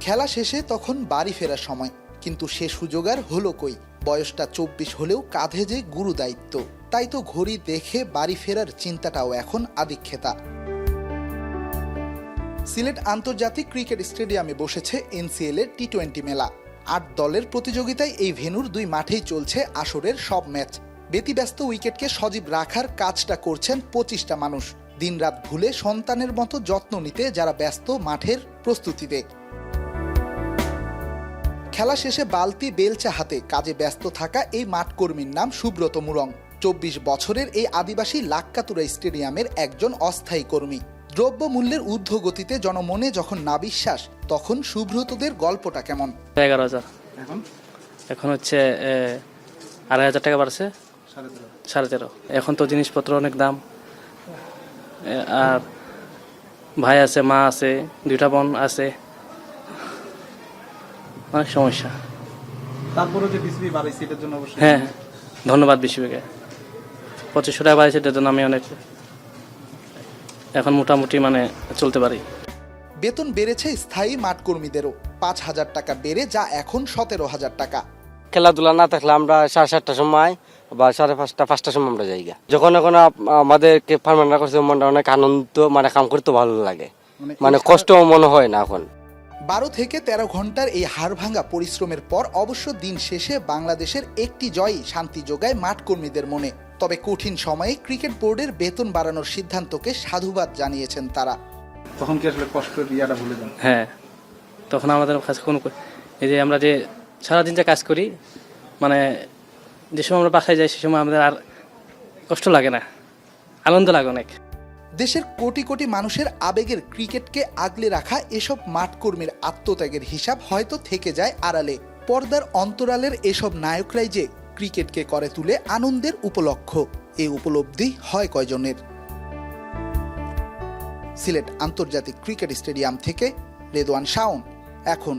খেলা শেষে তখন বাড়ি ফেরার সময়, কিন্তু সে সুযোগ আর হলো কই। বয়সটা 24 হলেও কাঁধে যে গুরু দায়িত্ব, তাই তো ঘড়ি দেখে বাড়ি ফেরার চিন্তাটাও এখন আদিক্ষেতা। সিলেট আন্তর্জাতিক ক্রিকেট স্টেডিয়ামে বসেছে এনসিএল এর টি-20 মেলা। 8 দলের প্রতিযোগিতায় এই ভেন্যুর 2 মাঠেই চলছে আসরের সব ম্যাচ। ব্যতিব্যস্ত উইকেটকে সজীব রাখার কাজটা করছেন 25টা মানুষ, দিনরাত ভুলে সন্তানের মতো যত্ন নিতে যারা ব্যস্ত মাঠের প্রস্তুতিতে। খেলা শেষে বালতি বেলচা হাতে কাজে ব্যস্ত থাকা এই মাঠকর্মীর নাম সুব্রত মুরং। 24 বছরের এই আদিবাসী লাক্কাতুরা স্টেডিয়ামের একজন অস্থায়ী কর্মী। দ্রব্য মূল্যের ঊর্ধ্বগতিতে জনমনে যখন নাবিশ্বাস, তখন সুব্রতদের গল্পটা কেমন? 11,000 এখন হচ্ছে 2,500 টাকা বাড়ছে, 13,500। এখন তো জিনিসপত্র অনেক দাম, আর ভাই আছে, মা আছে, 2টা বোন আছে, অনেক সমস্যা। তারপরে যে বিসিবি বাড়াইছে এটার জন্য অবশ্যই হ্যাঁ, ধন্যবাদ বিসিবিকে। 2500 টাকা বাড়াইছে, এটার জন্য আমি অনেক এখন মোটামুটি চলতে পারি। বেতন বেড়েছে স্থায়ী মাঠকর্মীদেরও, 5,000 টাকা বেড়ে যা এখন 17,000 টাকা। খেলাধুলা না থাকলে আমরা 7:30টার সময় বা 5:30-5টার সময় আমরা যাই। যখন এখন আমাদেরকে পারমানেন্ট করছে, মনটা অনেক আনন্দ, কাম করতে ভালো লাগে, কষ্ট মনে হয় না এখন। 12 থেকে 13 ঘন্টার এই হাড়ভাঙ্গা পরিশ্রমের পর অবশ্য দিন শেষে বাংলাদেশের একটি জয়ই শান্তি যোগায় মাঠকর্মীদের মনে। তবে কঠিন সময়ে ক্রিকেট বোর্ডের বেতন বাড়ানোর সিদ্ধান্তকে সাধুবাদ জানিয়েছেন তারা। তখন কি আসলে কষ্টের ইয়াটা ভুলে যান? হ্যাঁ, তখন আমাদের কাছে কোনো, এই যে আমরা যে সারাদিন যে কাজ করি, যে সময় আমরা বাসায় যাই সে সময় আমাদের আর কষ্ট লাগে না, আনন্দ লাগে অনেক। দেশের কোটি কোটি মানুষের আবেগের ক্রিকেটকে আগলে রাখা এসব মাঠকর্মীর আত্মত্যাগের হিসাব হয়তো থেকে যায় আড়ালে। পর্দার অন্তরালের এসব নায়করাই যে ক্রিকেটকে করে তুলে আনন্দের উপলক্ষ, এই উপলব্ধি হয় কয়জনের? সিলেট আন্তর্জাতিক ক্রিকেট স্টেডিয়াম থেকে রেদওয়ান শাওন, এখন।